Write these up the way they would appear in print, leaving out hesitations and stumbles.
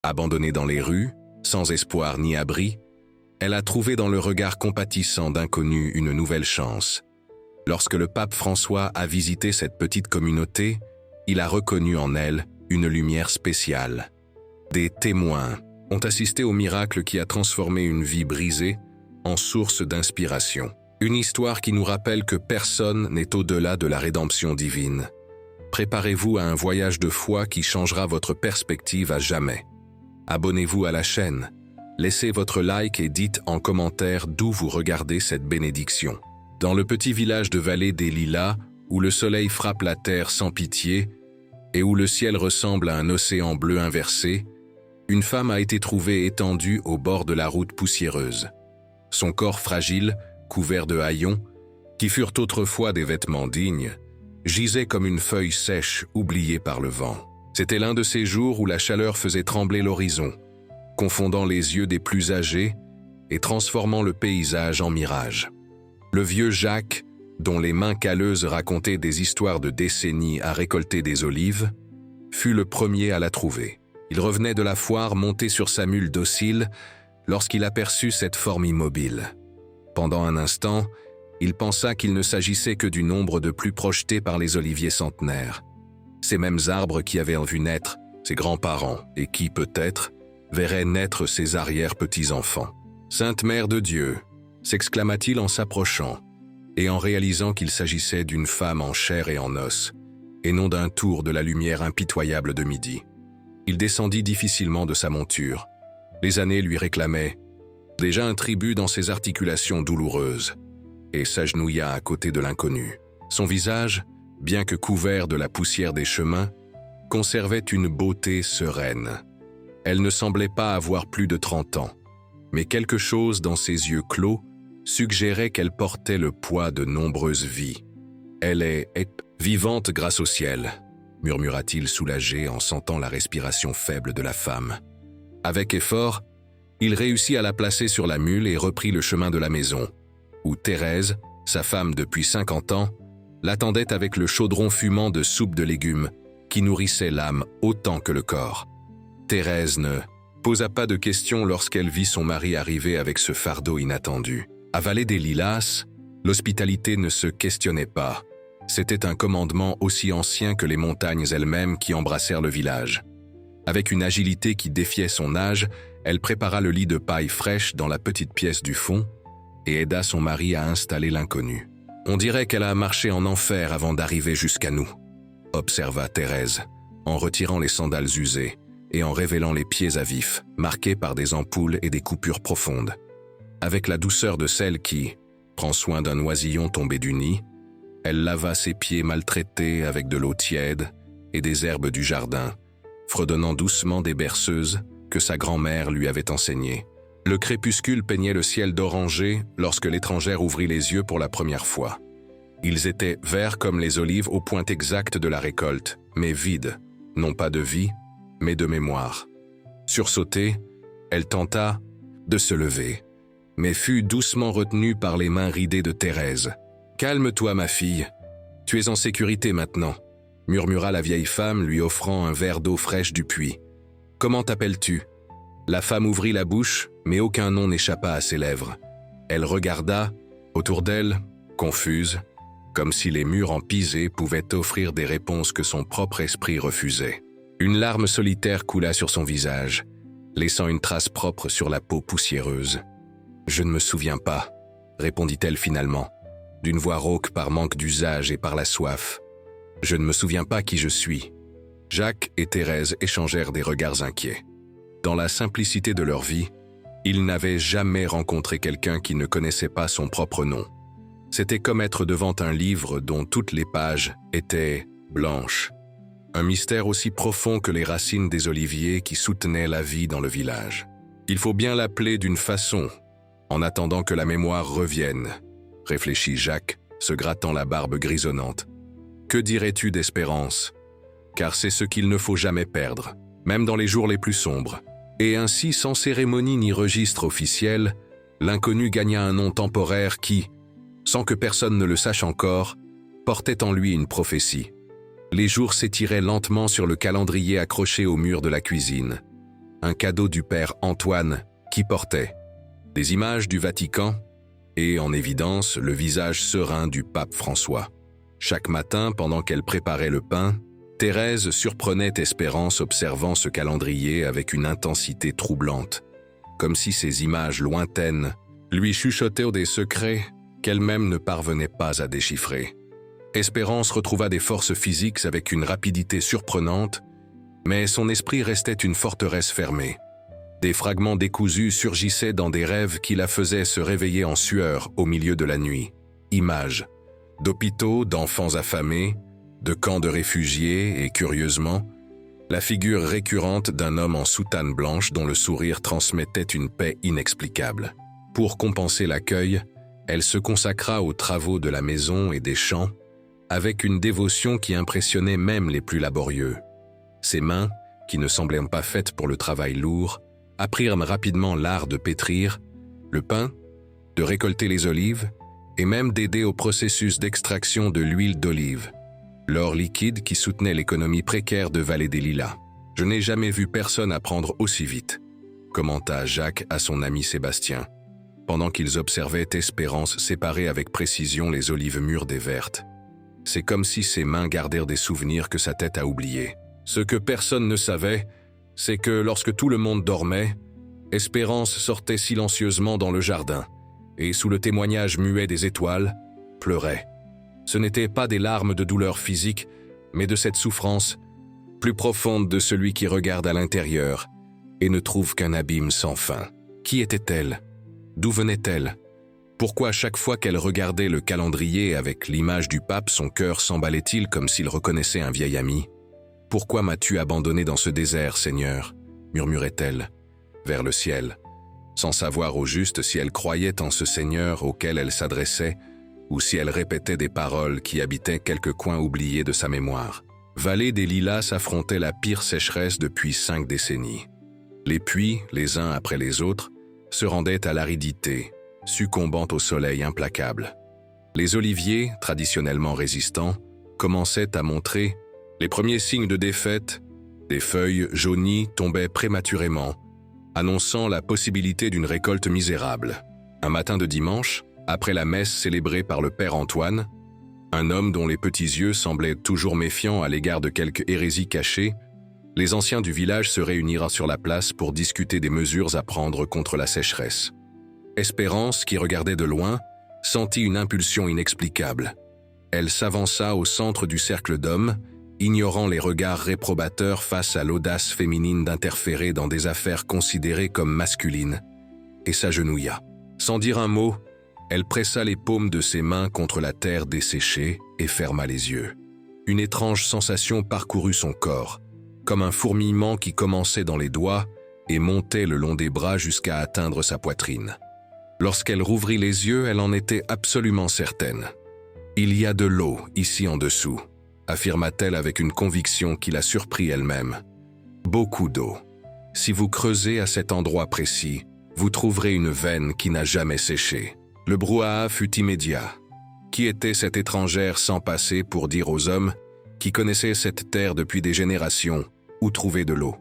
Abandonnée dans les rues, sans espoir ni abri, elle a trouvé dans le regard compatissant d'inconnus une nouvelle chance. Lorsque le pape François a visité cette petite communauté, il a reconnu en elle une lumière spéciale. Des témoins ont assisté au miracle qui a transformé une vie brisée en source d'inspiration. Une histoire qui nous rappelle que personne n'est au-delà de la rédemption divine. Préparez-vous à un voyage de foi qui changera votre perspective à jamais. Abonnez-vous à la chaîne, laissez votre like et dites en commentaire d'où vous regardez cette bénédiction. Dans le petit village de Vallée des Lilas, où le soleil frappe la terre sans pitié et où le ciel ressemble à un océan bleu inversé, une femme a été trouvée étendue au bord de la route poussiéreuse. Son corps fragile, couvert de haillons, qui furent autrefois des vêtements dignes, gisait comme une feuille sèche oubliée par le vent. C'était l'un de ces jours où la chaleur faisait trembler l'horizon, confondant les yeux des plus âgés et transformant le paysage en mirage. Le vieux Jacques, dont les mains calleuses racontaient des histoires de décennies à récolter des olives, fut le premier à la trouver. Il revenait de la foire monté sur sa mule docile lorsqu'il aperçut cette forme immobile. Pendant un instant, il pensa qu'il ne s'agissait que d'une ombre de plus projetée par les oliviers centenaires. Ces mêmes arbres qui avaient vu naître ses grands-parents et qui, peut-être, verraient naître ses arrière-petits-enfants. « Sainte Mère de Dieu !» s'exclama-t-il en s'approchant, et en réalisant qu'il s'agissait d'une femme en chair et en os, et non d'un tour de la lumière impitoyable de midi. Il descendit difficilement de sa monture. Les années lui réclamaient déjà un tribut dans ses articulations douloureuses, et s'agenouilla à côté de l'inconnu. Son visage, bien que couvert de la poussière des chemins, conservait une beauté sereine. Elle ne semblait pas avoir plus de 30 ans, mais quelque chose dans ses yeux clos suggérait qu'elle portait le poids de nombreuses vies. « Elle est vivante grâce au ciel », murmura-t-il soulagé en sentant la respiration faible de la femme. Avec effort, il réussit à la placer sur la mule et reprit le chemin de la maison, où Thérèse, sa femme depuis 50 ans, l'attendait avec le chaudron fumant de soupe de légumes qui nourrissait l'âme autant que le corps. Thérèse ne posa pas de questions lorsqu'elle vit son mari arriver avec ce fardeau inattendu. À Vallée des Lilas, l'hospitalité ne se questionnait pas. C'était un commandement aussi ancien que les montagnes elles-mêmes qui embrassèrent le village. Avec une agilité qui défiait son âge, elle prépara le lit de paille fraîche dans la petite pièce du fond et aida son mari à installer l'inconnu. « On dirait qu'elle a marché en enfer avant d'arriver jusqu'à nous », observa Thérèse, en retirant les sandales usées et en révélant les pieds à vif, marqués par des ampoules et des coupures profondes. Avec la douceur de celle qui prend soin d'un oisillon tombé du nid, elle lava ses pieds maltraités avec de l'eau tiède et des herbes du jardin, fredonnant doucement des berceuses que sa grand-mère lui avait enseignées. Le crépuscule peignait le ciel d'oranger lorsque l'étrangère ouvrit les yeux pour la première fois. Ils étaient verts comme les olives au point exact de la récolte, mais vides, non pas de vie, mais de mémoire. Sursautée, elle tenta de se lever, mais fut doucement retenue par les mains ridées de Thérèse. « Calme-toi, ma fille, tu es en sécurité maintenant », murmura la vieille femme lui offrant un verre d'eau fraîche du puits. « Comment t'appelles-tu » La femme ouvrit la bouche, mais aucun nom n'échappa à ses lèvres. Elle regarda, autour d'elle, confuse, comme si les murs en pisé pouvaient offrir des réponses que son propre esprit refusait. Une larme solitaire coula sur son visage, laissant une trace propre sur la peau poussiéreuse. « Je ne me souviens pas », répondit-elle finalement, d'une voix rauque par manque d'usage et par la soif. « Je ne me souviens pas qui je suis. » Jacques et Thérèse échangèrent des regards inquiets. Dans la simplicité de leur vie, ils n'avaient jamais rencontré quelqu'un qui ne connaissait pas son propre nom. C'était comme être devant un livre dont toutes les pages étaient blanches. Un mystère aussi profond que les racines des oliviers qui soutenaient la vie dans le village. Il faut bien l'appeler d'une façon, en attendant que la mémoire revienne, réfléchit Jacques, se grattant la barbe grisonnante. Que dirais-tu d'espérance? Car c'est ce qu'il ne faut jamais perdre, même dans les jours les plus sombres. Et ainsi, sans cérémonie ni registre officiel, l'inconnu gagna un nom temporaire qui, sans que personne ne le sache encore, portait en lui une prophétie. Les jours s'étiraient lentement sur le calendrier accroché au mur de la cuisine. un cadeau du père Antoine qui portait des images du Vatican et, en évidence, le visage serein du pape François. Chaque matin, pendant qu'elle préparait le pain, Thérèse surprenait Espérance observant ce calendrier avec une intensité troublante, comme si ces images lointaines lui chuchotaient des secrets qu'elle-même ne parvenait pas à déchiffrer. Espérance retrouva des forces physiques avec une rapidité surprenante, mais son esprit restait une forteresse fermée. Des fragments décousus surgissaient dans des rêves qui la faisaient se réveiller en sueur au milieu de la nuit. Images d'hôpitaux, d'enfants affamés, de camps de réfugiés et, curieusement, la figure récurrente d'un homme en soutane blanche dont le sourire transmettait une paix inexplicable. Pour compenser l'accueil, elle se consacra aux travaux de la maison et des champs, avec une dévotion qui impressionnait même les plus laborieux. Ses mains, qui ne semblaient pas faites pour le travail lourd, apprirent rapidement l'art de pétrir le pain, de récolter les olives et même d'aider au processus d'extraction de l'huile d'olive, l'or liquide qui soutenait l'économie précaire de Vallée des Lilas. « Je n'ai jamais vu personne apprendre aussi vite », commenta Jacques à son ami Sébastien, pendant qu'ils observaient Espérance séparer avec précision les olives mûres des vertes. C'est comme si ses mains gardèrent des souvenirs que sa tête a oubliés. Ce que personne ne savait, c'est que lorsque tout le monde dormait, Espérance sortait silencieusement dans le jardin et, sous le témoignage muet des étoiles, pleurait. Ce n'étaient pas des larmes de douleur physique, mais de cette souffrance plus profonde de celui qui regarde à l'intérieur et ne trouve qu'un abîme sans fin. Qui était-elle? D'où venait-elle? Pourquoi chaque fois qu'elle regardait le calendrier avec l'image du pape, son cœur s'emballait-il comme s'il reconnaissait un vieil ami? « Pourquoi m'as-tu abandonné dans ce désert, Seigneur ?» murmurait-elle, vers le ciel, sans savoir au juste si elle croyait en ce Seigneur auquel elle s'adressait ou si elle répétait des paroles qui habitaient quelques coins oubliés de sa mémoire. Vallée des Lilas s'affrontait la pire sécheresse depuis 5 décennies. Les puits, les uns après les autres, se rendaient à l'aridité, succombant au soleil implacable. Les oliviers, traditionnellement résistants, commençaient à montrer les premiers signes de défaite. Des feuilles jaunies tombaient prématurément, annonçant la possibilité d'une récolte misérable. Un matin de dimanche, après la messe célébrée par le père Antoine, un homme dont les petits yeux semblaient toujours méfiants à l'égard de quelque hérésie cachée, les anciens du village se réunirent sur la place pour discuter des mesures à prendre contre la sécheresse. Espérance, qui regardait de loin, sentit une impulsion inexplicable. Elle s'avança au centre du cercle d'hommes, ignorant les regards réprobateurs face à l'audace féminine d'interférer dans des affaires considérées comme masculines, et s'agenouilla. Sans dire un mot, elle pressa les paumes de ses mains contre la terre desséchée et ferma les yeux. Une étrange sensation parcourut son corps, comme un fourmillement qui commençait dans les doigts et montait le long des bras jusqu'à atteindre sa poitrine. Lorsqu'elle rouvrit les yeux, elle en était absolument certaine. « Il y a de l'eau ici en dessous », affirma-t-elle avec une conviction qui la surprit elle-même. « Beaucoup d'eau. Si vous creusez à cet endroit précis, vous trouverez une veine qui n'a jamais séché. » Le brouhaha fut immédiat. Qui était cette étrangère sans passé pour dire aux hommes, qui connaissaient cette terre depuis des générations, où trouver de l'eau?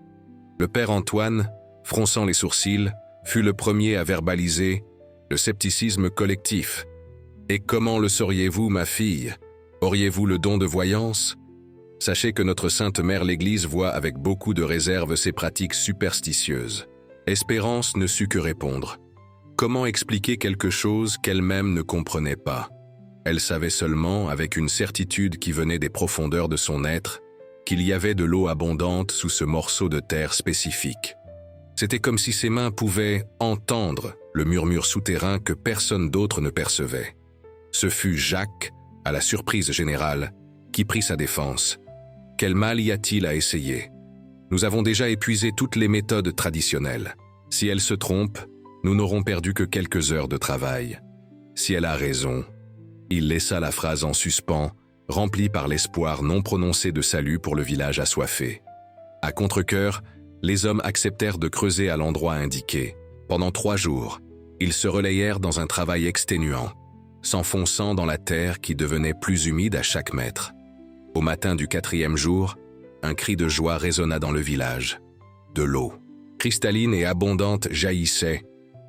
Le père Antoine, fronçant les sourcils, fut le premier à verbaliser le scepticisme collectif. « Et comment le sauriez-vous, ma fille? Auriez-vous le don de voyance? Sachez que notre Sainte Mère l'Église voit avec beaucoup de réserve ces pratiques superstitieuses. » Espérance ne sut que répondre. Comment expliquer quelque chose qu'elle-même ne comprenait pas? Elle savait seulement, avec une certitude qui venait des profondeurs de son être, qu'il y avait de l'eau abondante sous ce morceau de terre spécifique. C'était comme si ses mains pouvaient entendre le murmure souterrain que personne d'autre ne percevait. Ce fut Jacques, à la surprise générale, qui prit sa défense. Quel mal y a-t-il à essayer? Nous avons déjà épuisé toutes les méthodes traditionnelles. Si elle se trompe, nous n'aurons perdu que quelques heures de travail. Si elle a raison. Il laissa la phrase en suspens, remplie par l'espoir non prononcé de salut pour le village assoiffé. À contre-cœur, les hommes acceptèrent de creuser à l'endroit indiqué. Pendant 3 jours, ils se relayèrent dans un travail exténuant, s'enfonçant dans la terre qui devenait plus humide à chaque mètre. Au matin du 4e jour, un cri de joie résonna dans le village. De l'eau. cristalline et abondante, jaillissait,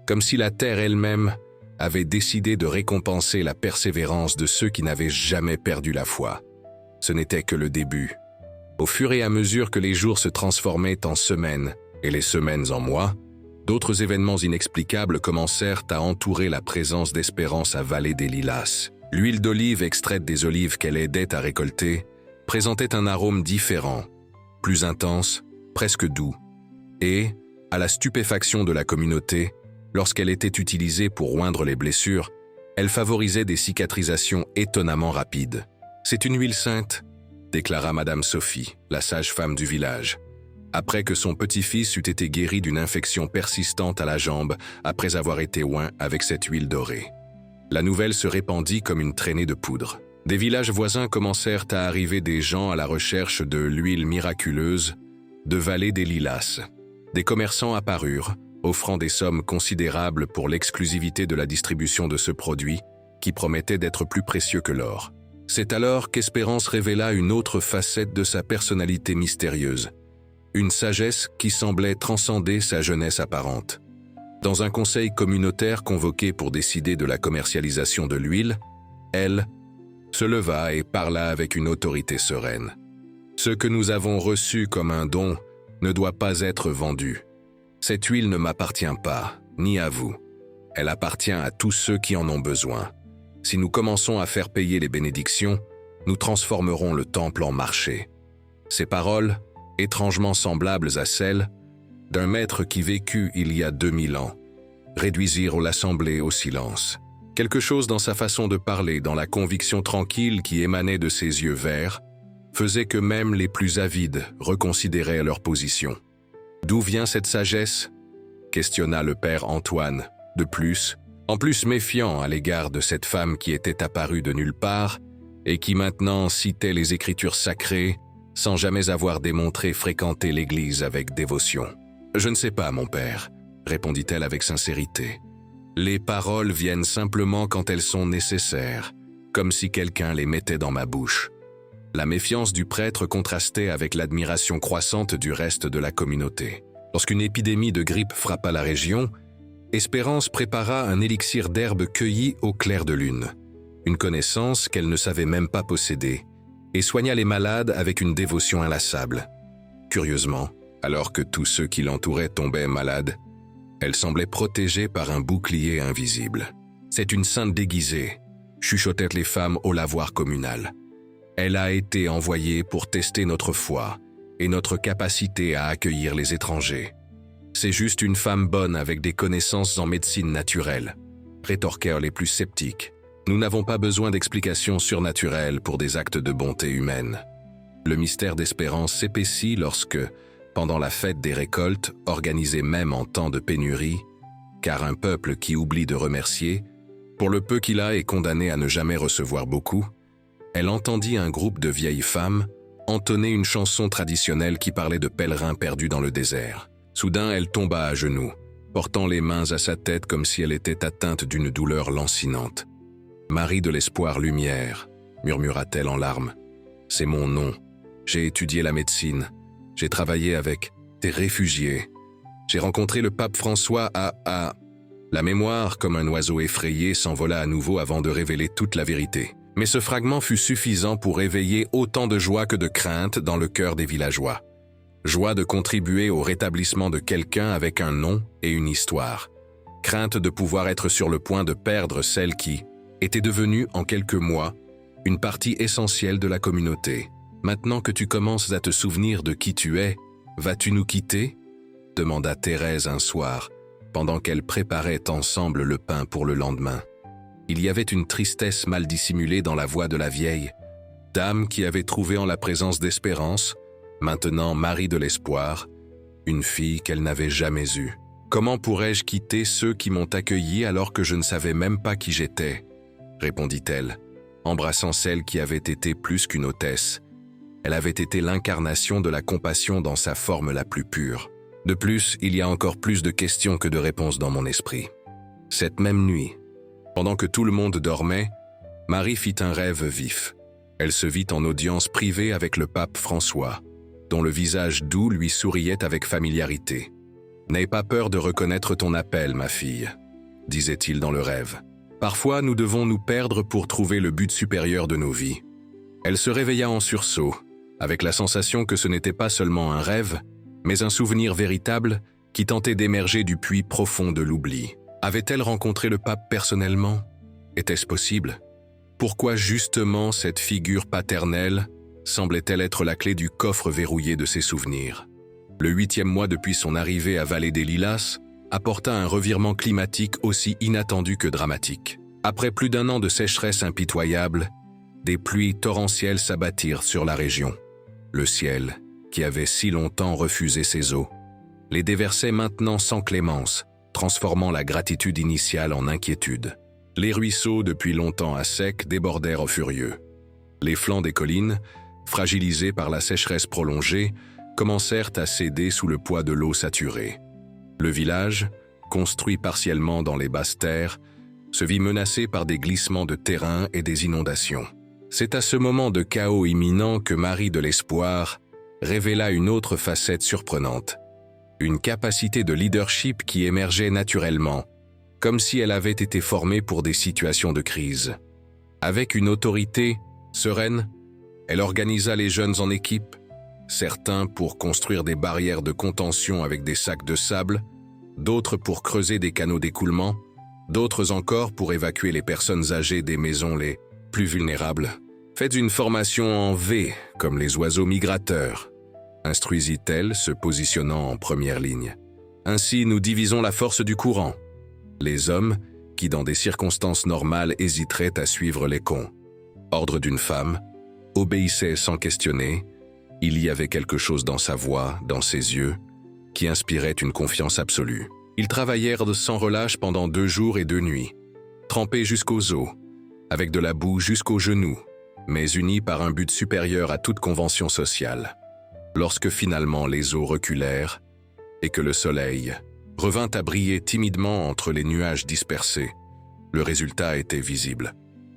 comme si la terre elle-même avait décidé de récompenser la persévérance de ceux qui n'avaient jamais perdu la foi. Ce n'était que le début. Au fur et à mesure que les jours se transformaient en semaines et les semaines en mois, d'autres événements inexplicables commencèrent à entourer la présence d'Espérance à Vallée des Lilas. L'huile d'olive extraite des olives qu'elle aidait à récolter présentait un arôme différent, plus intense, presque doux, et, à la stupéfaction de la communauté, lorsqu'elle était utilisée pour oindre les blessures, elle favorisait des cicatrisations étonnamment rapides. « C'est une huile sainte », déclara Madame Sophie, la sage-femme du village, après que son petit-fils eût été guéri d'une infection persistante à la jambe après avoir été oint avec cette huile dorée. La nouvelle se répandit comme une traînée de poudre. Des villages voisins commencèrent à arriver des gens à la recherche de l'huile miraculeuse de Vallée des Lilas. Des commerçants apparurent, offrant des sommes considérables pour l'exclusivité de la distribution de ce produit, qui promettait d'être plus précieux que l'or. C'est alors qu'Espérance révéla une autre facette de sa personnalité mystérieuse, une sagesse qui semblait transcender sa jeunesse apparente. Dans un conseil communautaire convoqué pour décider de la commercialisation de l'huile, elle se leva et parla avec une autorité sereine. « Ce que nous avons reçu comme un don ne doit pas être vendu. Cette huile ne m'appartient pas, ni à vous. Elle appartient à tous ceux qui en ont besoin. Si nous commençons à faire payer les bénédictions, nous transformerons le temple en marché. » Ces paroles, étrangement semblables à celles d'un maître qui vécut il y a 2000 ans, réduisirent l'assemblée au silence. Quelque chose dans sa façon de parler, dans la conviction tranquille qui émanait de ses yeux verts, faisait que même les plus avides reconsidéraient leur position. « D'où vient cette sagesse ?» questionna le père Antoine, en plus méfiant à l'égard de cette femme qui était apparue de nulle part et qui maintenant citait les Écritures sacrées sans jamais avoir démontré fréquenter l'Église avec dévotion. « Je ne sais pas, mon père, » répondit-elle avec sincérité. « Les paroles viennent simplement quand elles sont nécessaires, comme si quelqu'un les mettait dans ma bouche. » La méfiance du prêtre contrastait avec l'admiration croissante du reste de la communauté. Lorsqu'une épidémie de grippe frappa la région, Espérance prépara un élixir d'herbe cueillie au clair de lune, une connaissance qu'elle ne savait même pas posséder, et soigna les malades avec une dévotion inlassable. Curieusement, alors que tous ceux qui l'entouraient tombaient malades, elle semblait protégée par un bouclier invisible. « C'est une sainte déguisée », chuchotaient les femmes au lavoir communal. « Elle a été envoyée pour tester notre foi et notre capacité à accueillir les étrangers. C'est juste une femme bonne avec des connaissances en médecine naturelle », rétorquèrent les plus sceptiques. « Nous n'avons pas besoin d'explications surnaturelles pour des actes de bonté humaine. » Le mystère d'Espérance s'épaissit lorsque, pendant la fête des récoltes, organisée même en temps de pénurie, car un peuple qui oublie de remercier, pour le peu qu'il a est condamné à ne jamais recevoir beaucoup, elle entendit un groupe de vieilles femmes entonner une chanson traditionnelle qui parlait de pèlerins perdus dans le désert. Soudain, elle tomba à genoux, portant les mains à sa tête comme si elle était atteinte d'une douleur lancinante. « Marie de l'espoir lumière », murmura-t-elle en larmes. « C'est mon nom. J'ai étudié la médecine. J'ai travaillé avec des réfugiés. J'ai rencontré le pape François à... » La mémoire, comme un oiseau effrayé, s'envola à nouveau avant de révéler toute la vérité. Mais ce fragment fut suffisant pour éveiller autant de joie que de crainte dans le cœur des villageois. Joie de contribuer au rétablissement de quelqu'un avec un nom et une histoire. Crainte de pouvoir être sur le point de perdre celle qui était devenue, en quelques mois, une partie essentielle de la communauté. « Maintenant que tu commences à te souvenir de qui tu es, vas-tu nous quitter ?» demanda Thérèse un soir, pendant qu'elles préparaient ensemble le pain pour le lendemain. Il y avait une tristesse mal dissimulée dans la voix de la vieille dame qui avait trouvé en la présence d'Espérance, maintenant Marie de l'espoir, une fille qu'elle n'avait jamais eue. « Comment pourrais-je quitter ceux qui m'ont accueilli alors que je ne savais même pas qui j'étais ?» répondit-elle, embrassant celle qui avait été plus qu'une hôtesse. Elle avait été l'incarnation de la compassion dans sa forme la plus pure. De plus, il y a encore plus de questions que de réponses dans mon esprit. Cette même nuit, pendant que tout le monde dormait, Marie fit un rêve vif. Elle se vit en audience privée avec le pape François, dont le visage doux lui souriait avec familiarité. N'aie pas peur de reconnaître ton appel, ma fille, disait-il dans le rêve. Parfois, nous devons nous perdre pour trouver le but supérieur de nos vies. Elle se réveilla en sursaut, avec la sensation que ce n'était pas seulement un rêve, mais un souvenir véritable qui tentait d'émerger du puits profond de l'oubli. Avait-elle rencontré le pape personnellement? Était-ce possible? Pourquoi justement cette figure paternelle semblait-elle être la clé du coffre verrouillé de ses souvenirs? Le 8e mois depuis son arrivée à Vallée des Lilas apporta un revirement climatique aussi inattendu que dramatique. Après plus d'1 an de sécheresse impitoyable, des pluies torrentielles s'abattirent sur la région. Le ciel, qui avait si longtemps refusé ses eaux, les déversait maintenant sans clémence, transformant la gratitude initiale en inquiétude. Les ruisseaux, depuis longtemps à sec, débordèrent au furieux. Les flancs des collines, fragilisés par la sécheresse prolongée, commencèrent à céder sous le poids de l'eau saturée. Le village, construit partiellement dans les basses terres, se vit menacé par des glissements de terrain et des inondations. C'est à ce moment de chaos imminent que Marie de l'Espoir révéla une autre facette surprenante. Une capacité de leadership qui émergeait naturellement, comme si elle avait été formée pour des situations de crise. Avec une autorité sereine, elle organisa les jeunes en équipe, certains pour construire des barrières de contention avec des sacs de sable, d'autres pour creuser des canaux d'écoulement, d'autres encore pour évacuer les personnes âgées des maisons les plus vulnérables. Faites une formation en V, comme les oiseaux migrateurs, instruisit-elle, se positionnant en première ligne. Ainsi, nous divisons la force du courant. Les hommes, qui dans des circonstances normales hésiteraient à suivre les cons. Ordre d'une femme, obéissait sans questionner. Il y avait quelque chose dans sa voix, dans ses yeux, qui inspirait une confiance absolue. Ils travaillèrent sans relâche pendant 2 jours et 2 nuits, trempés jusqu'aux os, avec de la boue jusqu'aux genoux, mais unis par un but supérieur à toute convention sociale. Lorsque finalement les eaux reculèrent et que le soleil revint à briller timidement entre les nuages dispersés, le résultat était visible.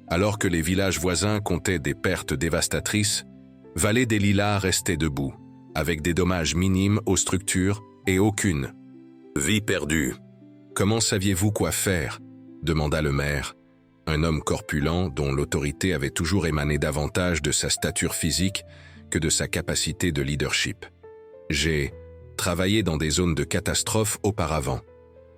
Alors que les villages voisins comptaient des pertes dévastatrices, Vallée des Lilas restait debout, avec des dommages minimes aux structures et aucune vie perdue. « Comment saviez-vous quoi faire ?» demanda le maire, un homme corpulent dont l'autorité avait toujours émané davantage de sa stature physique que de sa capacité de leadership. « J'ai travaillé dans des zones de catastrophe auparavant, »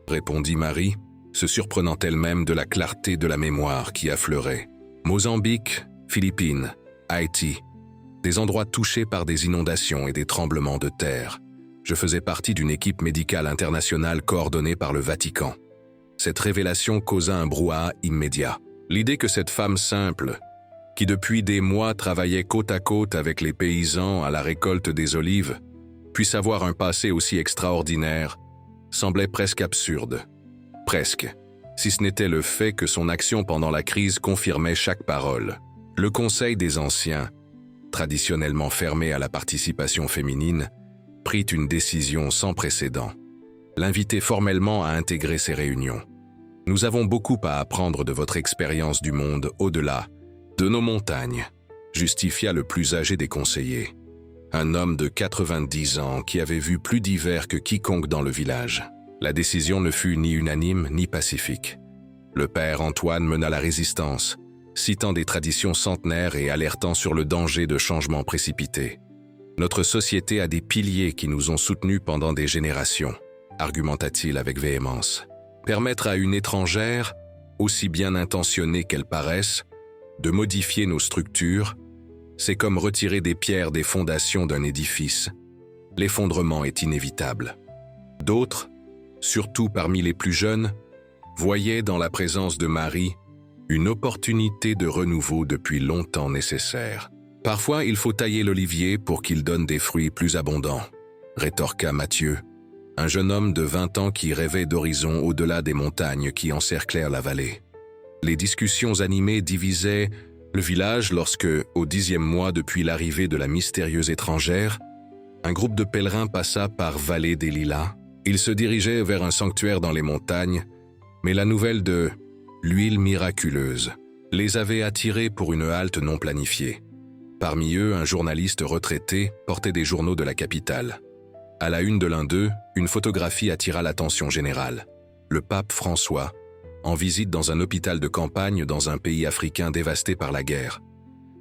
répondit Marie, se surprenant elle-même de la clarté de la mémoire qui affleurait. Mozambique, Philippines, Haïti, des endroits touchés par des inondations et des tremblements de terre. Je faisais partie d'une équipe médicale internationale coordonnée par le Vatican. Cette révélation causa un brouhaha immédiat. L'idée que cette femme simple, qui depuis des mois travaillait côte à côte avec les paysans à la récolte des olives, puisse avoir un passé aussi extraordinaire, semblait presque absurde. Presque, si ce n'était le fait que son action pendant la crise confirmait chaque parole. Le Conseil des Anciens, traditionnellement fermé à la participation féminine, prit une décision sans précédent. L'inviter formellement à intégrer ces réunions. Nous avons beaucoup à apprendre de votre expérience du monde au-delà de nos montagnes, justifia le plus âgé des conseillers. Un homme de 90 ans qui avait vu plus d'hivers que quiconque dans le village. La décision ne fut ni unanime ni pacifique. Le père Antoine mena la résistance, citant des traditions centenaires et alertant sur le danger de changements précipités. Notre société a des piliers qui nous ont soutenus pendant des générations, argumenta-t-il avec véhémence. Permettre à une étrangère, aussi bien intentionnée qu'elle paraisse, de modifier nos structures, c'est comme retirer des pierres des fondations d'un édifice. L'effondrement est inévitable. D'autres, surtout parmi les plus jeunes, voyaient dans la présence de Marie une opportunité de renouveau depuis longtemps nécessaire. Parfois, il faut tailler l'olivier pour qu'il donne des fruits plus abondants, rétorqua Mathieu, un jeune homme de 20 ans qui rêvait d'horizons au-delà des montagnes qui encerclèrent la vallée. Les discussions animées divisaient le village lorsque, au 10e mois depuis l'arrivée de la mystérieuse étrangère, un groupe de pèlerins passa par Vallée des Lilas. Ils se dirigeaient vers un sanctuaire dans les montagnes, mais la nouvelle de l'huile miraculeuse les avait attirés pour une halte non planifiée. Parmi eux, un journaliste retraité portait des journaux de la capitale. À la une de l'un d'eux, une photographie attira l'attention générale. Le pape François, en visite dans un hôpital de campagne dans un pays africain dévasté par la guerre.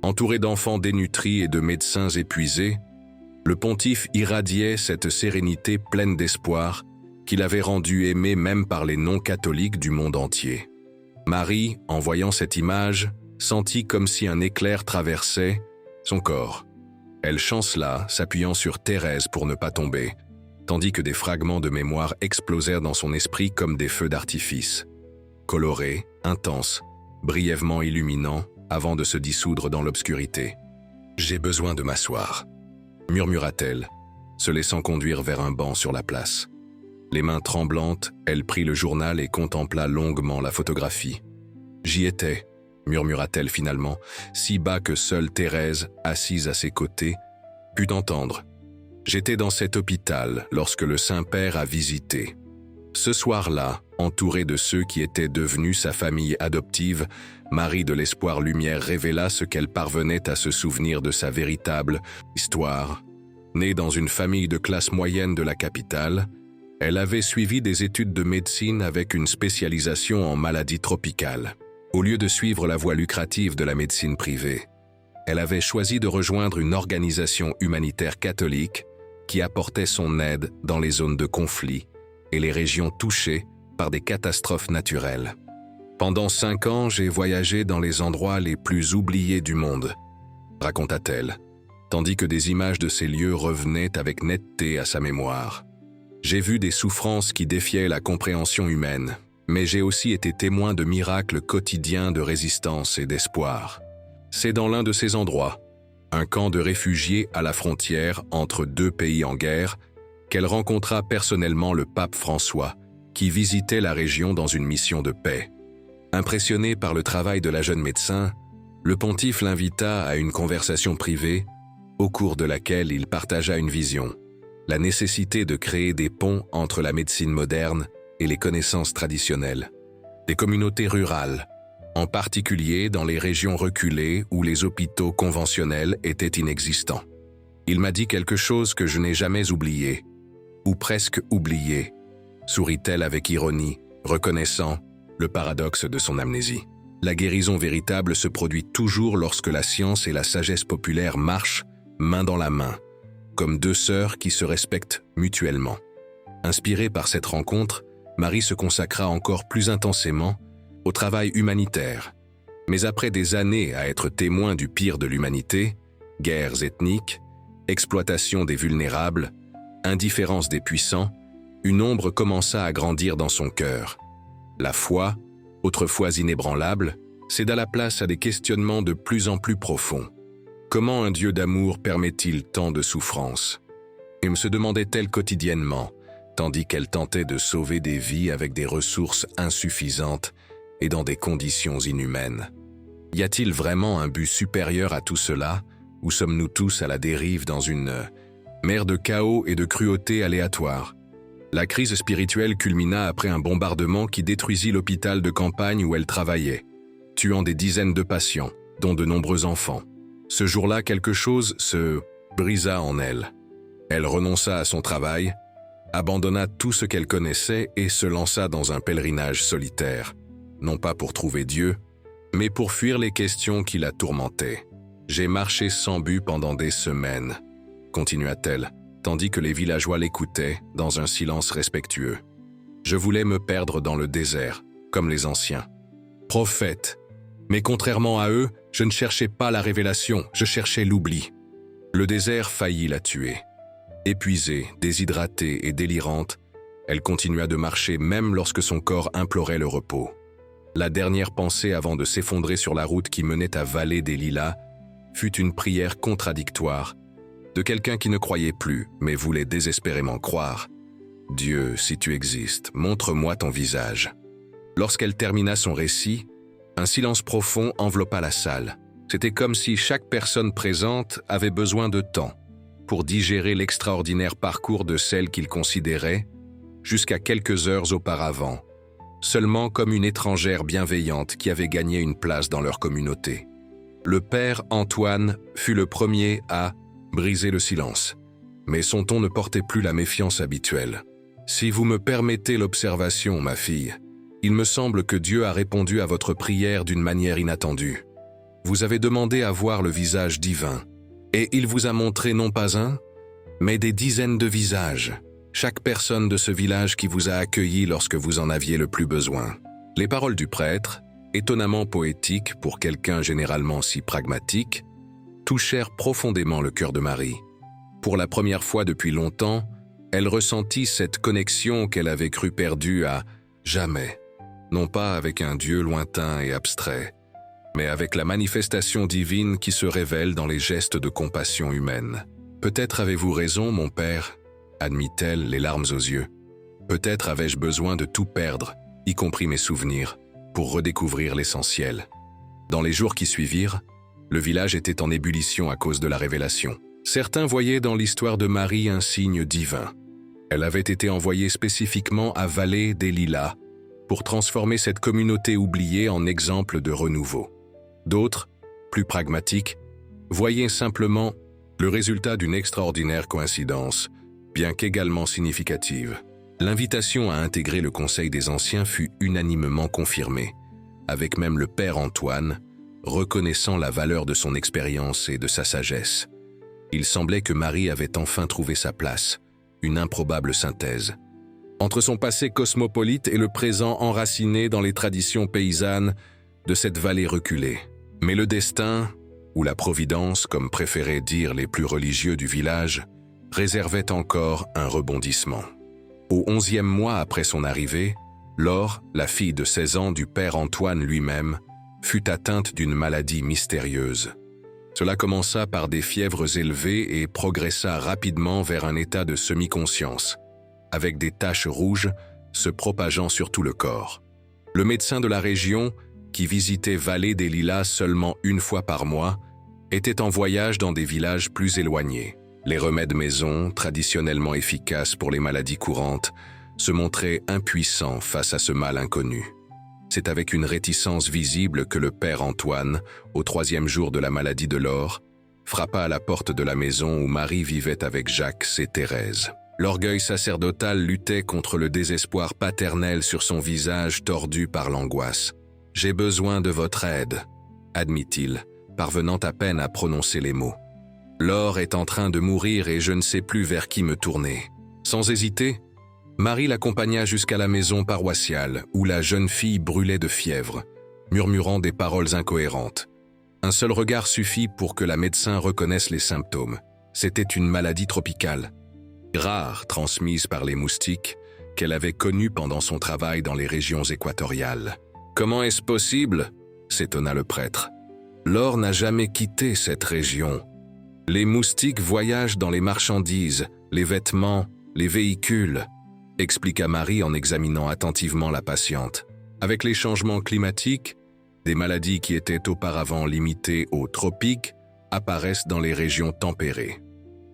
Entouré d'enfants dénutris et de médecins épuisés, le pontife irradiait cette sérénité pleine d'espoir qu'il avait rendue aimée même par les non-catholiques du monde entier. Marie, en voyant cette image, sentit comme si un éclair traversait son corps. Elle chancela, s'appuyant sur Thérèse pour ne pas tomber, tandis que des fragments de mémoire explosèrent dans son esprit comme des feux d'artifice. Colorés, intenses, brièvement illuminants, avant de se dissoudre dans l'obscurité. « J'ai besoin de m'asseoir », murmura-t-elle, se laissant conduire vers un banc sur la place. Les mains tremblantes, elle prit le journal et contempla longuement la photographie. « J'y étais », murmura-t-elle finalement, si bas que seule Thérèse, assise à ses côtés, put entendre. « J'étais dans cet hôpital lorsque le Saint-Père a visité. Ce soir-là, entourée de ceux qui étaient devenus sa famille adoptive, Marie de l'Espoir-Lumière révéla ce qu'elle parvenait à se souvenir de sa véritable histoire. Née dans une famille de classe moyenne de la capitale, elle avait suivi des études de médecine avec une spécialisation en maladies tropicales. Au lieu de suivre la voie lucrative de la médecine privée, elle avait choisi de rejoindre une organisation humanitaire catholique qui apportait son aide dans les zones de conflit et les régions touchées par des catastrophes naturelles. Pendant 5 ans, j'ai voyagé dans les endroits les plus oubliés du monde, raconta-t-elle, tandis que des images de ces lieux revenaient avec netteté à sa mémoire. J'ai vu des souffrances qui défiaient la compréhension humaine, mais j'ai aussi été témoin de miracles quotidiens de résistance et d'espoir. C'est dans l'un de ces endroits, un camp de réfugiés à la frontière entre 2 pays en guerre, qu'elle rencontra personnellement le pape François, qui visitait la région dans une mission de paix. Impressionné par le travail de la jeune médecin, le pontife l'invita à une conversation privée, au cours de laquelle il partagea une vision, la nécessité de créer des ponts entre la médecine moderne et les connaissances traditionnelles. Des communautés rurales, en particulier dans les régions reculées où les hôpitaux conventionnels étaient inexistants. Il m'a dit quelque chose que je n'ai jamais oublié, ou presque oublié, sourit-elle avec ironie, reconnaissant le paradoxe de son amnésie. La guérison véritable se produit toujours lorsque la science et la sagesse populaire marchent main dans la main, comme 2 sœurs qui se respectent mutuellement. Inspirée par cette rencontre, Marie se consacra encore plus intensément au travail humanitaire. Mais après des années à être témoin du pire de l'humanité, guerres ethniques, exploitation des vulnérables, indifférence des puissants, une ombre commença à grandir dans son cœur. La foi, autrefois inébranlable, céda la place à des questionnements de plus en plus profonds. Comment un Dieu d'amour permet-il tant de souffrances? Et se demandait-elle quotidiennement, tandis qu'elle tentait de sauver des vies avec des ressources insuffisantes et dans des conditions inhumaines. Y a-t-il vraiment un but supérieur à tout cela, ou sommes-nous tous à la dérive dans une mer de chaos et de cruauté aléatoire? La crise spirituelle culmina après un bombardement qui détruisit l'hôpital de campagne où elle travaillait, tuant des dizaines de patients, dont de nombreux enfants. Ce jour-là, quelque chose se brisa en elle. Elle renonça à son travail, abandonna tout ce qu'elle connaissait et se lança dans un pèlerinage solitaire, non pas pour trouver Dieu, mais pour fuir les questions qui la tourmentaient. « J'ai marché sans but pendant des semaines », continua-t-elle, tandis que les villageois l'écoutaient dans un silence respectueux. « Je voulais me perdre dans le désert, comme les anciens. Prophète, mais contrairement à eux, je ne cherchais pas la révélation, je cherchais l'oubli. Le désert faillit la tuer. Épuisée, déshydratée et délirante, elle continua de marcher même lorsque son corps implorait le repos. La dernière pensée avant de s'effondrer sur la route qui menait à Vallée des Lilas fut une prière contradictoire de quelqu'un qui ne croyait plus, mais voulait désespérément croire. « Dieu, si tu existes, montre-moi ton visage. » Lorsqu'elle termina son récit, un silence profond enveloppa la salle. C'était comme si chaque personne présente avait besoin de temps pour digérer l'extraordinaire parcours de celle qu'il considérait, jusqu'à quelques heures auparavant, seulement comme une étrangère bienveillante qui avait gagné une place dans leur communauté. Le père Antoine fut le premier à briser le silence. Mais son ton ne portait plus la méfiance habituelle. « Si vous me permettez l'observation, ma fille, il me semble que Dieu a répondu à votre prière d'une manière inattendue. Vous avez demandé à voir le visage divin, et il vous a montré non pas un, mais des dizaines de visages, chaque personne de ce village qui vous a accueilli lorsque vous en aviez le plus besoin. » Les paroles du prêtre, étonnamment poétiques pour quelqu'un généralement si pragmatique, touchèrent profondément le cœur de Marie. Pour la première fois depuis longtemps, elle ressentit cette connexion qu'elle avait cru perdue à jamais, non pas avec un Dieu lointain et abstrait, mais avec la manifestation divine qui se révèle dans les gestes de compassion humaine. « Peut-être avez-vous raison, mon père, » admit-elle, les larmes aux yeux. « Peut-être avais-je besoin de tout perdre, y compris mes souvenirs, pour redécouvrir l'essentiel. » Dans les jours qui suivirent, le village était en ébullition à cause de la révélation. Certains voyaient dans l'histoire de Marie un signe divin. Elle avait été envoyée spécifiquement à Vallée des Lilas pour transformer cette communauté oubliée en exemple de renouveau. D'autres, plus pragmatiques, voyaient simplement le résultat d'une extraordinaire coïncidence, bien qu'également significative. L'invitation à intégrer le Conseil des Anciens fut unanimement confirmée, avec même le père Antoine, reconnaissant la valeur de son expérience et de sa sagesse. Il semblait que Marie avait enfin trouvé sa place, une improbable synthèse. Entre son passé cosmopolite et le présent enraciné dans les traditions paysannes de cette vallée reculée. Mais le destin, ou la providence, comme préféraient dire les plus religieux du village, réservait encore un rebondissement. Au 11e mois après son arrivée, Laure, la fille de 16 ans du père Antoine lui-même, fut atteinte d'une maladie mystérieuse. Cela commença par des fièvres élevées et progressa rapidement vers un état de semi-conscience, avec des taches rouges se propageant sur tout le corps. Le médecin de la région, qui visitait Vallée des Lilas seulement une fois par mois, était en voyage dans des villages plus éloignés. Les remèdes maison, traditionnellement efficaces pour les maladies courantes, se montraient impuissants face à ce mal inconnu. C'est avec une réticence visible que le père Antoine, au 3e jour de la maladie de Laure, frappa à la porte de la maison où Marie vivait avec Jacques et Thérèse. L'orgueil sacerdotal luttait contre le désespoir paternel sur son visage tordu par l'angoisse. « J'ai besoin de votre aide », admit-il, parvenant à peine à prononcer les mots. « Laure est en train de mourir et je ne sais plus vers qui me tourner. » Sans hésiter, Marie l'accompagna jusqu'à la maison paroissiale où la jeune fille brûlait de fièvre, murmurant des paroles incohérentes. Un seul regard suffit pour que la médecin reconnaisse les symptômes. C'était une maladie tropicale, rare transmise par les moustiques, qu'elle avait connue pendant son travail dans les régions équatoriales. « Comment est-ce possible ?» s'étonna le prêtre. « Laure n'a jamais quitté cette région. Les moustiques voyagent dans les marchandises, les vêtements, les véhicules, » expliqua Marie en examinant attentivement la patiente. Avec les changements climatiques, des maladies qui étaient auparavant limitées aux tropiques apparaissent dans les régions tempérées.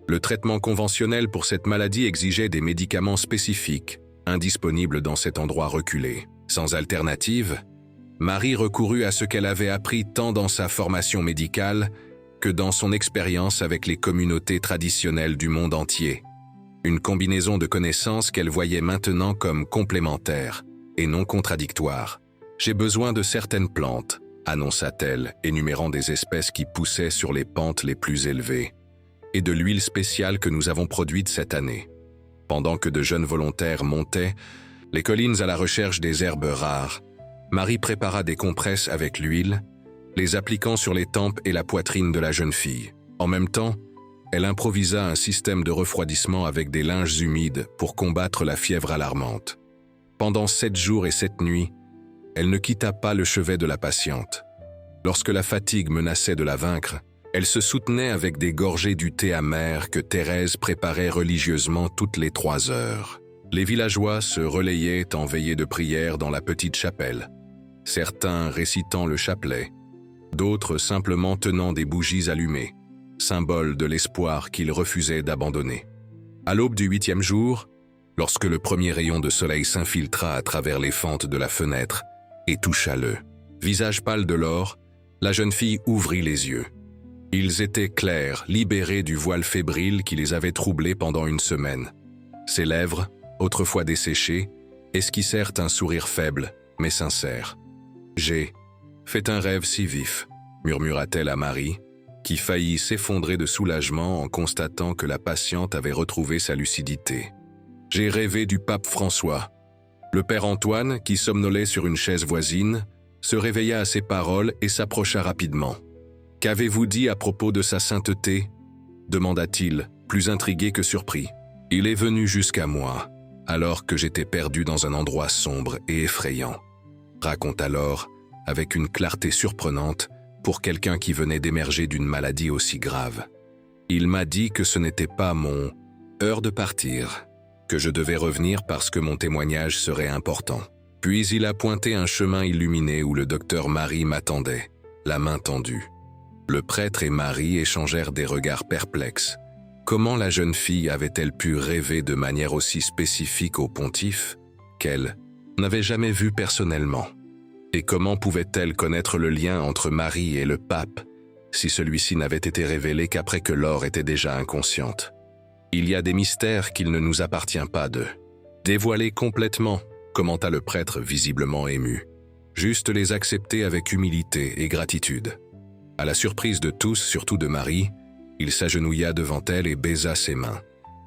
Le traitement conventionnel pour cette maladie exigeait des médicaments spécifiques, indisponibles dans cet endroit reculé. Sans alternative, Marie recourut à ce qu'elle avait appris tant dans sa formation médicale que dans son expérience avec les communautés traditionnelles du monde entier. Une combinaison de connaissances qu'elle voyait maintenant comme complémentaires et non contradictoires. « J'ai besoin de certaines plantes », annonça-t-elle, énumérant des espèces qui poussaient sur les pentes les plus élevées, et de l'huile spéciale que nous avons produite cette année. Pendant que de jeunes volontaires montaient les collines à la recherche des herbes rares, Marie prépara des compresses avec l'huile, les appliquant sur les tempes et la poitrine de la jeune fille. En même temps, elle improvisa un système de refroidissement avec des linges humides pour combattre la fièvre alarmante. Pendant 7 jours et 7 nuits, elle ne quitta pas le chevet de la patiente. Lorsque la fatigue menaçait de la vaincre, elle se soutenait avec des gorgées du thé amer que Thérèse préparait religieusement toutes les 3 heures. Les villageois se relayaient en veillée de prière dans la petite chapelle, certains récitant le chapelet, d'autres simplement tenant des bougies allumées, symbole de l'espoir qu'ils refusaient d'abandonner. À l'aube du 8e jour, lorsque le premier rayon de soleil s'infiltra à travers les fentes de la fenêtre et toucha le visage pâle de Laure, la jeune fille ouvrit les yeux. Ils étaient clairs, libérés du voile fébrile qui les avait troublés pendant une semaine. Ses lèvres, autrefois desséchées, esquissèrent un sourire faible, mais sincère. « J'ai fait un rêve si vif », murmura-t-elle à Marie, qui faillit s'effondrer de soulagement en constatant que la patiente avait retrouvé sa lucidité. « J'ai rêvé du pape François. » Le père Antoine, qui somnolait sur une chaise voisine, se réveilla à ces paroles et s'approcha rapidement. « Qu'avez-vous dit à propos de sa sainteté » demanda-t-il, plus intrigué que surpris. « Il est venu jusqu'à moi, alors que j'étais perdu dans un endroit sombre et effrayant. » Raconte alors, avec une clarté surprenante, pour quelqu'un qui venait d'émerger d'une maladie aussi grave. « Il m'a dit que ce n'était pas mon heure de partir, que je devais revenir parce que mon témoignage serait important. Puis il a pointé un chemin illuminé où le docteur Marie m'attendait, la main tendue. Le prêtre et Marie échangèrent des regards perplexes. Comment la jeune fille avait-elle pu rêver de manière aussi spécifique au pontife, qu'elle n'avait jamais vu personnellement? Et comment pouvait-elle connaître le lien entre Marie et le pape, si celui-ci n'avait été révélé qu'après que Laure était déjà inconsciente? Il y a des mystères qu'il ne nous appartient pas de dévoiler complètement, commenta le prêtre visiblement ému. Juste les accepter avec humilité et gratitude. À la surprise de tous, surtout de Marie, il s'agenouilla devant elle et baisa ses mains.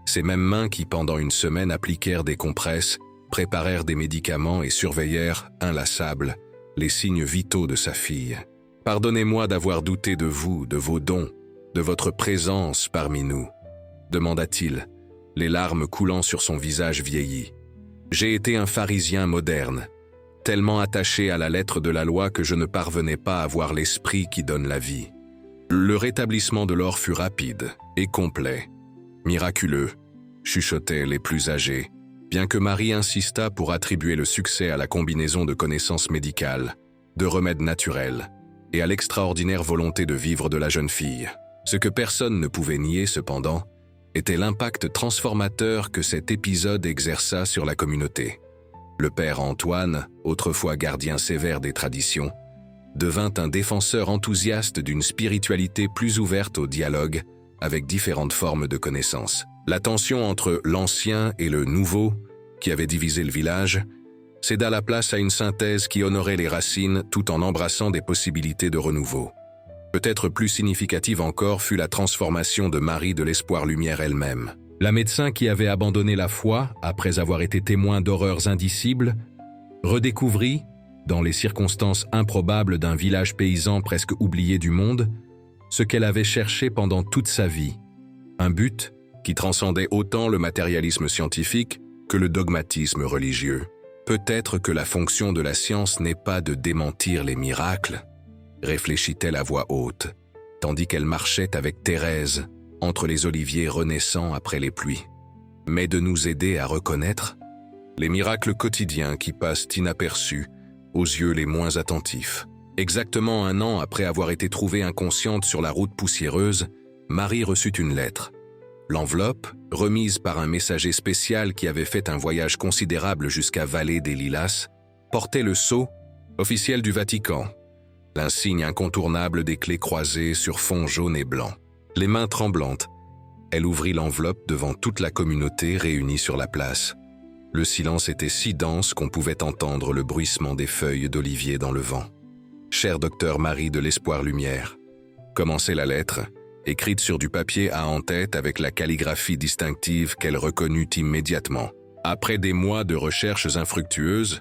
Ces mêmes mains qui, pendant une semaine, appliquèrent des compresses, préparèrent des médicaments et surveillèrent, inlassables, les signes vitaux de sa fille. « Pardonnez-moi d'avoir douté de vous, de vos dons, de votre présence parmi nous. » demanda-t-il, les larmes coulant sur son visage vieilli. « J'ai été un pharisien moderne, tellement attaché à la lettre de la loi que je ne parvenais pas à voir l'esprit qui donne la vie. Le rétablissement de Laure fut rapide et complet, miraculeux, chuchotaient les plus âgés, bien que Marie insista pour attribuer le succès à la combinaison de connaissances médicales, de remèdes naturels et à l'extraordinaire volonté de vivre de la jeune fille. Ce que personne ne pouvait nier cependant, était l'impact transformateur que cet épisode exerça sur la communauté. Le père Antoine, autrefois gardien sévère des traditions, devint un défenseur enthousiaste d'une spiritualité plus ouverte au dialogue avec différentes formes de connaissances. La tension entre l'ancien et le nouveau, qui avait divisé le village, céda la place à une synthèse qui honorait les racines tout en embrassant des possibilités de renouveau. Peut-être plus significative encore fut la transformation de Marie de l'Espoir-Lumière elle-même. La médecin qui avait abandonné la foi, après avoir été témoin d'horreurs indicibles, redécouvrit, dans les circonstances improbables d'un village paysan presque oublié du monde, ce qu'elle avait cherché pendant toute sa vie, un but qui transcendait autant le matérialisme scientifique que le dogmatisme religieux. Peut-être que la fonction de la science n'est pas de démentir les miracles, réfléchit-elle à voix haute, tandis qu'elle marchait avec Thérèse entre les oliviers renaissants après les pluies, mais de nous aider à reconnaître les miracles quotidiens qui passent inaperçus aux yeux les moins attentifs. Exactement 1 an après avoir été trouvée inconsciente sur la route poussiéreuse, Marie reçut une lettre. L'enveloppe, remise par un messager spécial qui avait fait un voyage considérable jusqu'à Vallée des Lilas, portait le sceau officiel du Vatican, l'insigne incontournable des clés croisées sur fond jaune et blanc. Les mains tremblantes, elle ouvrit l'enveloppe devant toute la communauté réunie sur la place. Le silence était si dense qu'on pouvait entendre le bruissement des feuilles d'olivier dans le vent. « Cher docteur Marie de l'Espoir-Lumière », commençait la lettre, écrite sur du papier à en-tête avec la calligraphie distinctive qu'elle reconnut immédiatement. Après des mois de recherches infructueuses,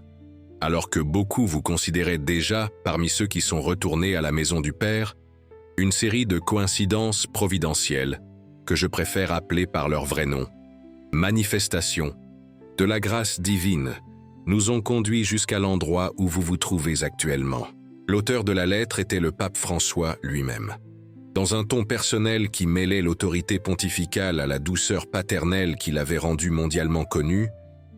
alors que beaucoup vous considéraient déjà parmi ceux qui sont retournés à la maison du Père, une série de coïncidences providentielles, que je préfère appeler par leur vrai nom, manifestations, de la grâce divine, nous ont conduits jusqu'à l'endroit où vous vous trouvez actuellement. L'auteur de la lettre était le pape François lui-même. Dans un ton personnel qui mêlait l'autorité pontificale à la douceur paternelle qui l'avait rendu mondialement connu,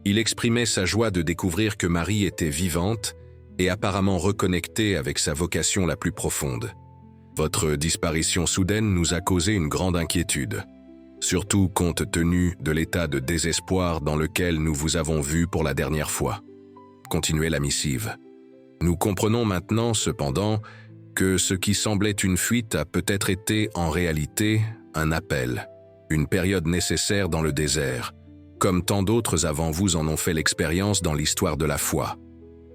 il exprimait sa joie de découvrir que Marie était vivante et apparemment reconnectée avec sa vocation la plus profonde. Votre disparition soudaine nous a causé une grande inquiétude, surtout compte tenu de l'état de désespoir dans lequel nous vous avons vu pour la dernière fois. Continuait la missive. Nous comprenons maintenant, cependant, que ce qui semblait une fuite a peut-être été en réalité un appel, une période nécessaire dans le désert, comme tant d'autres avant vous en ont fait l'expérience dans l'histoire de la foi.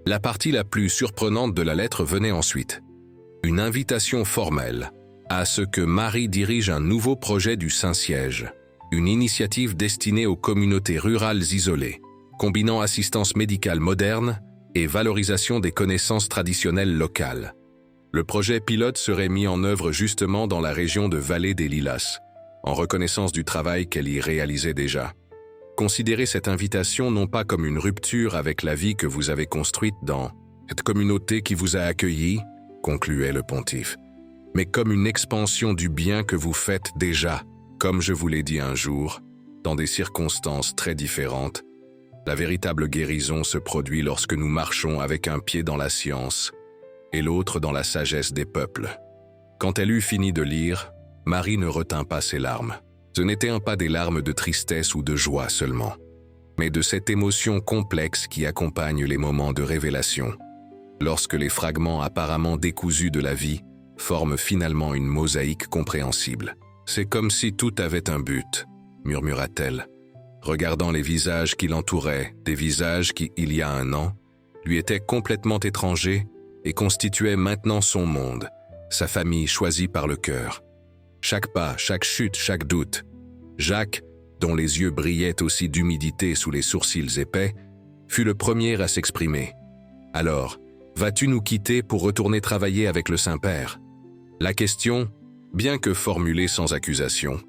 La partie la plus surprenante de la lettre venait ensuite. Une invitation formelle à ce que Marie dirige un nouveau projet du Saint-Siège, une initiative destinée aux communautés rurales isolées, combinant assistance médicale moderne et valorisation des connaissances traditionnelles locales. Le projet pilote serait mis en œuvre justement dans la région de Vallée des Lilas, en reconnaissance du travail qu'elle y réalisait déjà. Considérez cette invitation non pas comme une rupture avec la vie que vous avez construite dans cette communauté qui vous a accueilli, concluait le pontife, mais comme une expansion du bien que vous faites déjà, comme je vous l'ai dit un jour, dans des circonstances très différentes. La véritable guérison se produit lorsque nous marchons avec un pied dans la science et l'autre dans la sagesse des peuples. Quand elle eut fini de lire, Marie ne retint pas ses larmes. Ce n'étaient pas des larmes de tristesse ou de joie seulement, mais de cette émotion complexe qui accompagne les moments de révélation, lorsque les fragments apparemment décousus de la vie forment finalement une mosaïque compréhensible. C'est comme si tout avait un but, murmura-t-elle, regardant les visages qui l'entouraient, des visages qui, il y a un an, lui étaient complètement étrangers et constituaient maintenant son monde, sa famille choisie par le cœur. Chaque pas, chaque chute, chaque doute. Jacques, dont les yeux brillaient aussi d'humidité sous les sourcils épais, fut le premier à s'exprimer. « Alors, vas-tu nous quitter pour retourner travailler avec le Saint-Père » La question, bien que formulée sans accusation,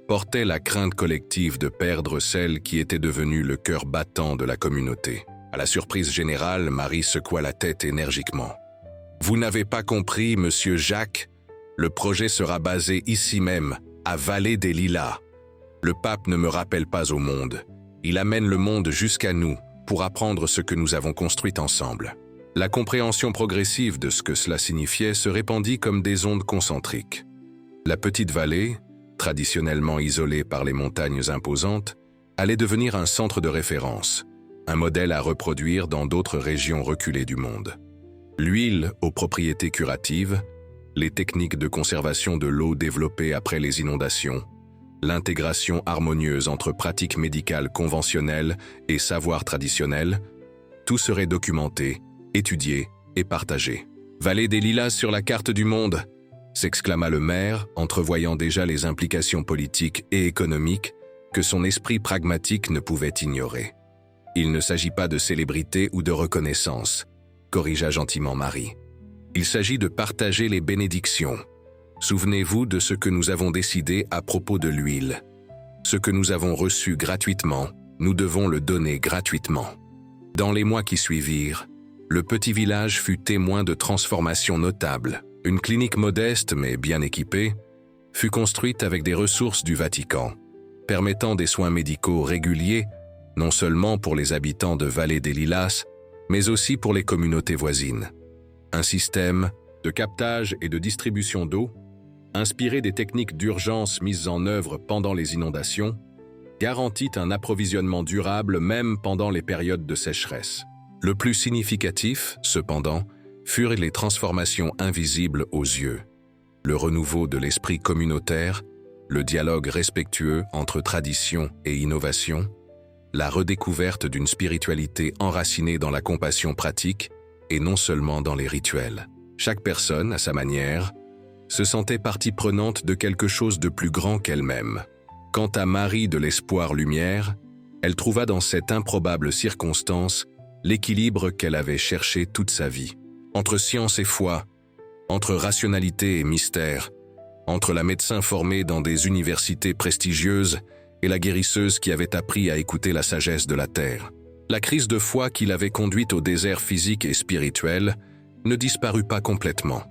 portait la crainte collective de perdre celle qui était devenue le cœur battant de la communauté. À la surprise générale, Marie secoua la tête énergiquement. « Vous n'avez pas compris, monsieur Jacques, le projet sera basé ici même, à Vallée des Lilas. Le pape ne me rappelle pas au monde. Il amène le monde jusqu'à nous pour apprendre ce que nous avons construit ensemble. » La compréhension progressive de ce que cela signifiait se répandit comme des ondes concentriques. La petite vallée, traditionnellement isolée par les montagnes imposantes, allait devenir un centre de référence, un modèle à reproduire dans d'autres régions reculées du monde. L'huile aux propriétés curatives, les techniques de conservation de l'eau développées après les inondations, l'intégration harmonieuse entre pratiques médicales conventionnelles et savoirs traditionnels, tout serait documenté, étudié et partagé. « Vallée des Lilas sur la carte du monde !» s'exclama le maire, entrevoyant déjà les implications politiques et économiques que son esprit pragmatique ne pouvait ignorer. « Il ne s'agit pas de célébrité ou de reconnaissance », corrigea gentiment Marie. « Il s'agit de partager les bénédictions. Souvenez-vous de ce que nous avons décidé à propos de l'huile. Ce que nous avons reçu gratuitement, nous devons le donner gratuitement. » Dans les mois qui suivirent, le petit village fut témoin de transformations notables. Une clinique modeste mais bien équipée fut construite avec des ressources du Vatican, permettant des soins médicaux réguliers, non seulement pour les habitants de Vallée des Lilas, mais aussi pour les communautés voisines. Un système de captage et de distribution d'eau, inspiré des techniques d'urgence mises en œuvre pendant les inondations, garantit un approvisionnement durable même pendant les périodes de sécheresse. Le plus significatif, cependant, furent les transformations invisibles aux yeux. Le renouveau de l'esprit communautaire, le dialogue respectueux entre tradition et innovation, la redécouverte d'une spiritualité enracinée dans la compassion pratique et non seulement dans les rituels. Chaque personne, à sa manière, se sentait partie prenante de quelque chose de plus grand qu'elle-même. Quant à Marie de l'Espoir-Lumière, elle trouva dans cette improbable circonstance l'équilibre qu'elle avait cherché toute sa vie. Entre science et foi, entre rationalité et mystère, entre la médecin formée dans des universités prestigieuses et la guérisseuse qui avait appris à écouter la sagesse de la terre. La crise de foi qui l'avait conduite au désert physique et spirituel ne disparut pas complètement.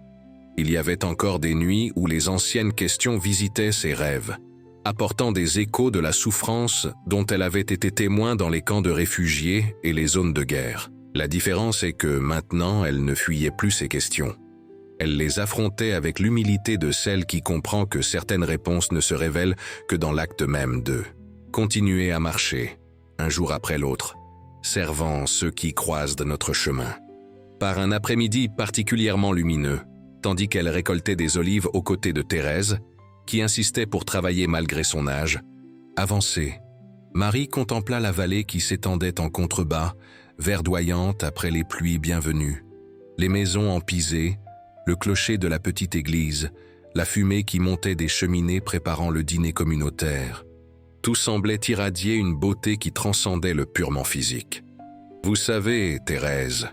Il y avait encore des nuits où les anciennes questions visitaient ses rêves, apportant des échos de la souffrance dont elle avait été témoin dans les camps de réfugiés et les zones de guerre. La différence est que maintenant, elle ne fuyait plus ces questions. Elle les affrontait avec l'humilité de celle qui comprend que certaines réponses ne se révèlent que dans l'acte même d'eux. Continuer à marcher, un jour après l'autre, servant ceux qui croisent de notre chemin. Par un après-midi particulièrement lumineux, tandis qu'elle récoltait des olives aux côtés de Thérèse, qui insistait pour travailler malgré son âge. Avancée, Marie contempla la vallée qui s'étendait en contrebas, verdoyante après les pluies bienvenues. Les maisons en pisé, le clocher de la petite église, la fumée qui montait des cheminées préparant le dîner communautaire. Tout semblait irradier une beauté qui transcendait le purement physique. « Vous savez, Thérèse, »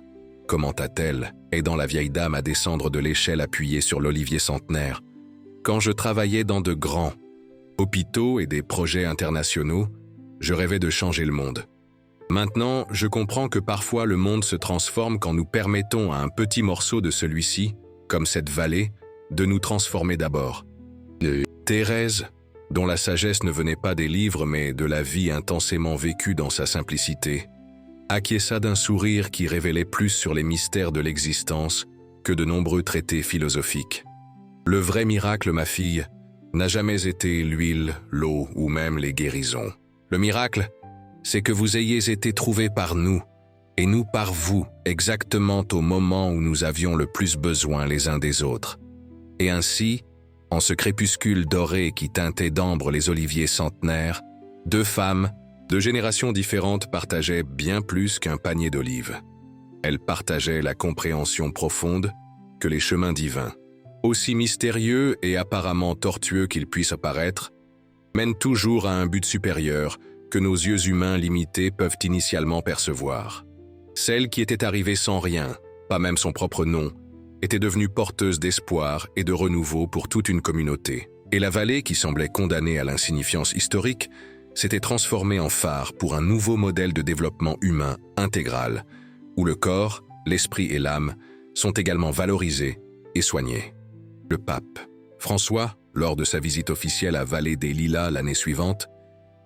commenta-t-elle, aidant la vieille dame à descendre de l'échelle appuyée sur l'olivier centenaire, « quand je travaillais dans de grands hôpitaux et des projets internationaux, je rêvais de changer le monde. Maintenant, je comprends que parfois le monde se transforme quand nous permettons à un petit morceau de celui-ci, comme cette vallée, de nous transformer d'abord. » Thérèse, dont la sagesse ne venait pas des livres mais de la vie intensément vécue dans sa simplicité, acquiesça d'un sourire qui révélait plus sur les mystères de l'existence que de nombreux traités philosophiques. « Le vrai miracle, ma fille, n'a jamais été l'huile, l'eau ou même les guérisons. Le miracle, c'est que vous ayez été trouvés par nous, et nous par vous, exactement au moment où nous avions le plus besoin les uns des autres. Et ainsi, en ce crépuscule doré qui teintait d'ambre les oliviers centenaires, deux femmes, de générations différentes partageaient bien plus qu'un panier d'olives. Elles partageaient la compréhension profonde que les chemins divins, aussi mystérieux et apparemment tortueux qu'ils puissent apparaître, mènent toujours à un but supérieur que nos yeux humains limités peuvent initialement percevoir. Celle qui était arrivée sans rien, pas même son propre nom, était devenue porteuse d'espoir et de renouveau pour toute une communauté. Et la vallée, qui semblait condamnée à l'insignifiance historique, s'était transformée en phare pour un nouveau modèle de développement humain intégral, où le corps, l'esprit et l'âme sont également valorisés et soignés. Le pape François, lors de sa visite officielle à Vallée des Lilas l'année suivante,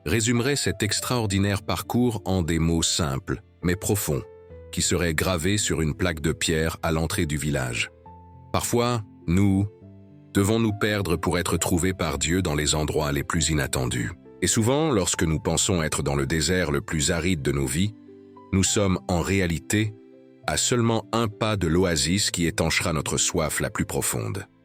résumerait cet extraordinaire parcours en des mots simples, mais profonds, qui seraient gravés sur une plaque de pierre à l'entrée du village. Parfois, nous devons nous perdre pour être trouvés par Dieu dans les endroits les plus inattendus. Et souvent, lorsque nous pensons être dans le désert le plus aride de nos vies, nous sommes en réalité à seulement un pas de l'oasis qui étanchera notre soif la plus profonde.